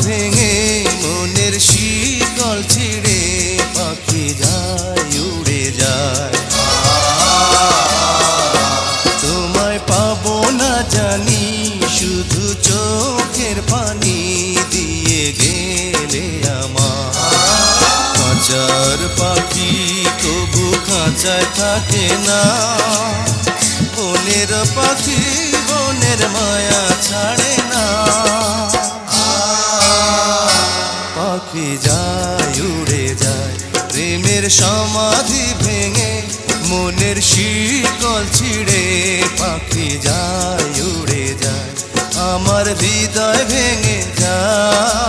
ভেঙে মনের শিকল ছিঁড়ে পাখি যায় উড়ে যায়। তোমায় পাবো না জানি শুধু চোখের পানি দিয়ে গেলে আমার। খাঁচার পাখি তবু খাঁচায় থাকে না, বনের পাখি বনের মায়া ছাড়ে না। পাখি যায় উড়ে যায় প্রেমের সমাধি ভেঙে মনের শিকল ছিঁড়ে পাখি যায় উড়ে যায়। আমার হৃদয় ভেঙে যায়।